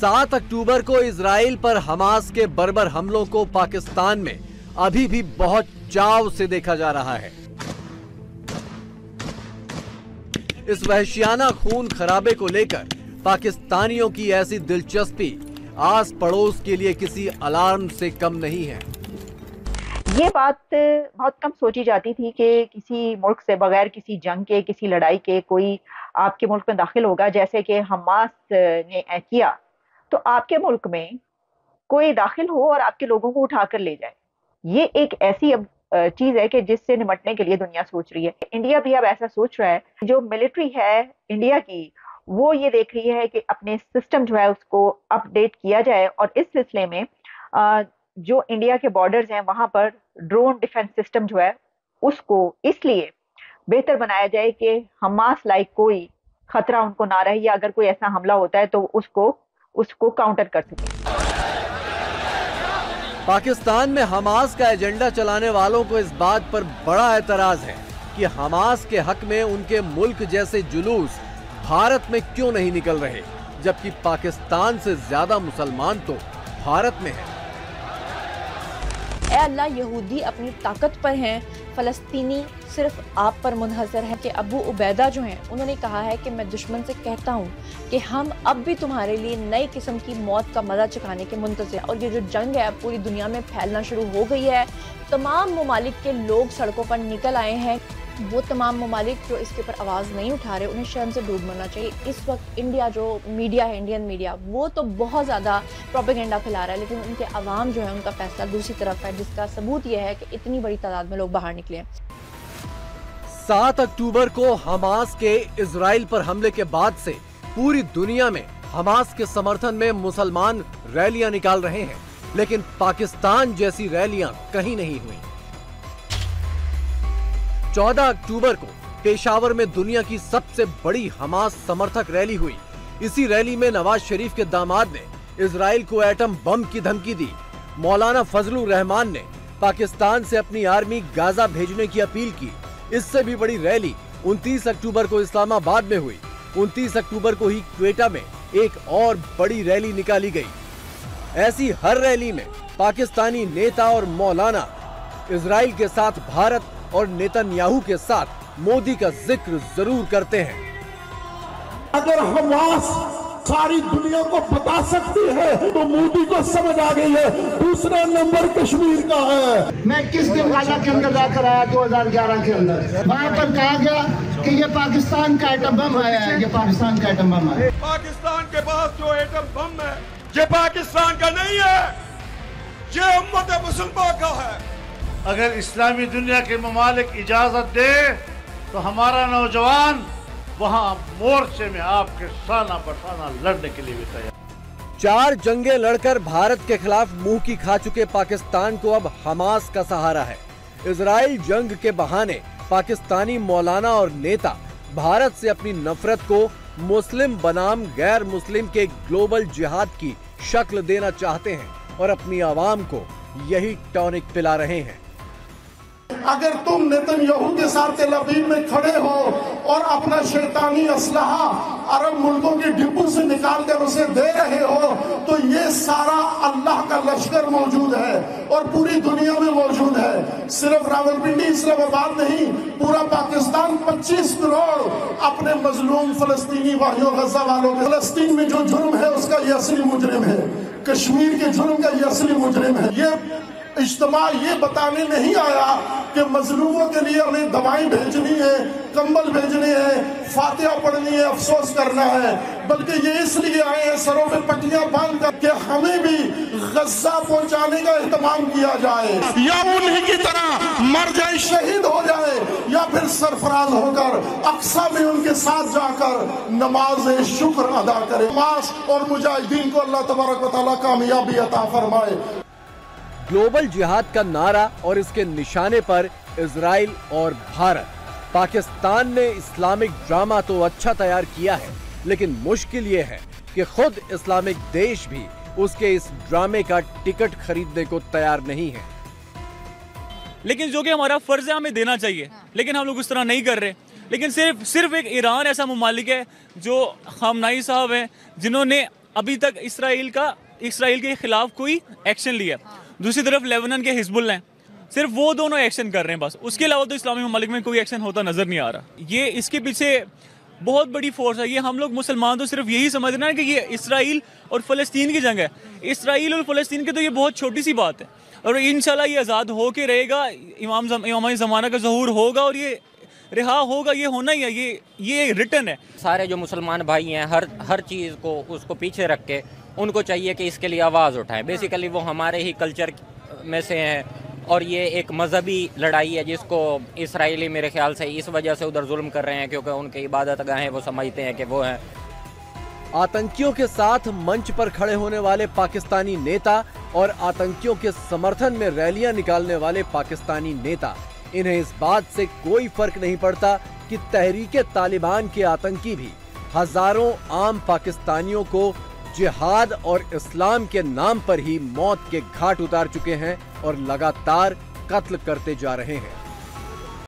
7 अक्टूबर को इजराइल पर हमास के बर्बर हमलों को पाकिस्तान में अभी भी बहुत चाव से देखा जा रहा है। इस वहशियाना खून खराबे को लेकर पाकिस्तानियों की ऐसी दिलचस्पी आस पड़ोस के लिए किसी अलार्म से कम नहीं है। ये बात बहुत कम सोची जाती थी कि किसी मुल्क से बगैर किसी जंग के, किसी लड़ाई के कोई आपके मुल्क में दाखिल होगा, जैसे कि हमास ने किया। तो आपके मुल्क में कोई दाखिल हो और आपके लोगों को उठाकर ले जाए, ये एक ऐसी चीज है कि जिससे निपटने के लिए दुनिया सोच रही है। इंडिया भी अब ऐसा सोच रहा है। जो मिलिट्री है इंडिया की, वो ये देख रही है कि अपने सिस्टम जो है उसको अपडेट किया जाए, और इस सिलसिले में जो इंडिया के बॉर्डर्स हैं वहां पर ड्रोन डिफेंस सिस्टम जो है उसको इसलिए बेहतर बनाया जाए कि हमास लाइक कोई खतरा उनको ना रहे, या अगर कोई ऐसा हमला होता है तो उसको काउंटर कर सके। पाकिस्तान में हमास का एजेंडा चलाने वालों को इस बात पर बड़ा एतराज है कि हमास के हक में उनके मुल्क जैसे जुलूस भारत में क्यों नहीं निकल रहे, जबकि पाकिस्तान से ज्यादा मुसलमान तो भारत में हैं। ऐ अल्लाह, यहूदी अपनी ताकत पर हैं, फ़लस्तीनी सिर्फ आप पर मुनहसर है। कि अबू उबैदा जो हैं उन्होंने कहा है कि मैं दुश्मन से कहता हूँ कि हम अब भी तुम्हारे लिए नई किस्म की मौत का मज़ा चखाने के मुंतज़िर। और ये जो जंग है पूरी दुनिया में फैलना शुरू हो गई है। तमाम ममालिक के लोग सड़कों पर निकल आए हैं। वो तमाम ममालिक जो इसके ऊपर आवाज़ नहीं उठा रहे, उन्हें शर्म से डूब मरना चाहिए। इस वक्त इंडिया जो मीडिया है, इंडियन मीडिया, वो तो बहुत ज़्यादा प्रोपेगेंडा फैला रहा है, लेकिन उनके अवाम जो है उनका फैसला दूसरी तरफ है, जिसका सबूत यह है कि इतनी बड़ी तादाद में लोग बाहर निकले हैं। 7 अक्टूबर को हमास के इजराइल पर हमले के बाद से पूरी दुनिया में हमास के समर्थन में मुसलमान रैलियां निकाल रहे हैं, लेकिन पाकिस्तान जैसी रैलियां कहीं नहीं हुई। 14 अक्टूबर को पेशावर में दुनिया की सबसे बड़ी हमास समर्थक रैली हुई। इसी रैली में नवाज शरीफ के दामाद ने इजराइल को एटम बम की धमकी दी। मौलाना फजलुर रहमान ने पाकिस्तान से अपनी आर्मी गाजा भेजने की अपील की। इससे भी बड़ी रैली 29 अक्टूबर को इस्लामाबाद में हुई। 29 अक्टूबर को ही क्वेटा में एक और बड़ी रैली निकाली गई। ऐसी हर रैली में पाकिस्तानी नेता और मौलाना इजराइल के साथ भारत और नेतन्याहू के साथ मोदी का जिक्र जरूर करते हैं। अगर हमास सारी दुनिया को बता सकती है तो मोदी को समझ आ गई है दूसरा नंबर कश्मीर का है। मैं किस दिन गाजा के अंदर जाकर आया 2011 के अंदर, वहां पर कहा गया कि ये पाकिस्तान का एटम बम आया है, ये पाकिस्तान का एटम बम है। पाकिस्तान के पास जो एटम बम है ये पाकिस्तान का नहीं है, ये उम्मत मुसलमान का है। अगर इस्लामी दुनिया के ममालिक इजाजत दे तो हमारा नौजवान वहां मोर्चे में आपके साना बसाना लड़ने के लिए भी तैयार। 4 जंगें लड़कर भारत के खिलाफ मुंह की खा चुके पाकिस्तान को अब हमास का सहारा है। इजराइल जंग के बहाने पाकिस्तानी मौलाना और नेता भारत से अपनी नफरत को मुस्लिम बनाम गैर मुस्लिम के ग्लोबल जिहाद की शक्ल देना चाहते हैं और अपनी आवाम को यही टॉनिक पिला रहे हैं। अगर तुम नेतन्याहू के साथ तेल अवीव में खड़े हो और अपना शैतानी असलहा अरब मुल्कों के डिब्बों से निकाल कर उसे दे रहे हो, तो ये सारा अल्लाह का लश्कर मौजूद है और पूरी दुनिया में मौजूद है। सिर्फ रावलपिंडी इस्लामाबाद नहीं, पूरा पाकिस्तान 25 करोड़ अपने मजलूम फलस्तीनी भाइयों गजा वालों के। फलस्तीन में जो जुर्म है उसका ये असली मुजरिम है, कश्मीर के जुर्म का ये असली मुजरिम है। ये इज्तिमा ये बताने नहीं आया कि मजलूमों के लिए हमें दवाएं भेजनी है, कंबल भेजने हैं, फातिहा पढ़नी है, अफसोस करना है, बल्कि ये इसलिए आए हैं सरों पे पट्टियां बांध कर कि हमें भी गज्जा पहुंचाने का एहतमाम किया जाए, या उन्हीं की तरह मर जाए, शहीद हो जाए, या फिर सरफराज होकर अक्सा में उनके साथ जाकर नमाज शुक्र अदा करें। हमास और मुजाहिदीन को अल्लाह तबारक व तआला कामयाबी अता फरमाए। ग्लोबल जिहाद का नारा और इसके निशाने पर इजराइल और भारत। पाकिस्तान ने इस्लामिक ड्रामा तो अच्छा तैयार किया है, लेकिन मुश्किल ये है कि खुद इस्लामिक देश भी उसके इस ड्रामे का टिकट खरीदने को तैयार नहीं है। लेकिन जो कि हमारा फर्ज है हमें देना चाहिए, लेकिन हम लोग उस तरह नहीं कर रहे। लेकिन सिर्फ एक ईरान ऐसा ममालिक है जो खामनाई साहब हैं जिन्होंने अभी तक इसराइल के खिलाफ कोई एक्शन लिया। दूसरी तरफ लेबनान के हिजबुल्लाह हैं, सिर्फ वो दोनों एक्शन कर रहे हैं बस, उसके अलावा तो इस्लामी ममालिक में कोई एक्शन होता नजर नहीं आ रहा। ये इसके पीछे बहुत बड़ी फोर्स है। ये हम लोग मुसलमान तो सिर्फ यही समझ रहे हैं कि ये इसराइल और फ़लस्तीन की जंग है। इसराइल और फ़लस्तीन की तो ये बहुत छोटी सी बात है, और इंशाल्लाह ये आज़ाद होके रहेगा, इमाम ज़माना का ज़हूर होगा और ये रिहा होगा, ये होना ही है, ये रिटर्न है। सारे जो मुसलमान भाई हैं हर चीज़ को उसको पीछे रख के उनको चाहिए कि इसके लिए आवाज़ उठाएं। बेसिकली वो हमारे ही कल्चर में से हैं, और ये एक मजहबी लड़ाई है जिसको इसराइली मेरे ख्याल से इस वजह से उधर जुल्म कर रहे हैं क्योंकि उनकी इबादत गाहें वो समझते हैं कि वो हैं। आतंकियों के साथ मंच पर खड़े होने वाले पाकिस्तानी नेता और आतंकियों के समर्थन में रैलियां निकालने वाले पाकिस्तानी नेता, इन्हें इस बात से कोई फर्क नहीं पड़ता कि तहरीके तालिबान के आतंकी भी हजारों आम पाकिस्तानियों को जिहाद और इस्लाम के नाम पर ही मौत के घाट उतार चुके हैं और लगातार कत्ल करते जा रहे हैं।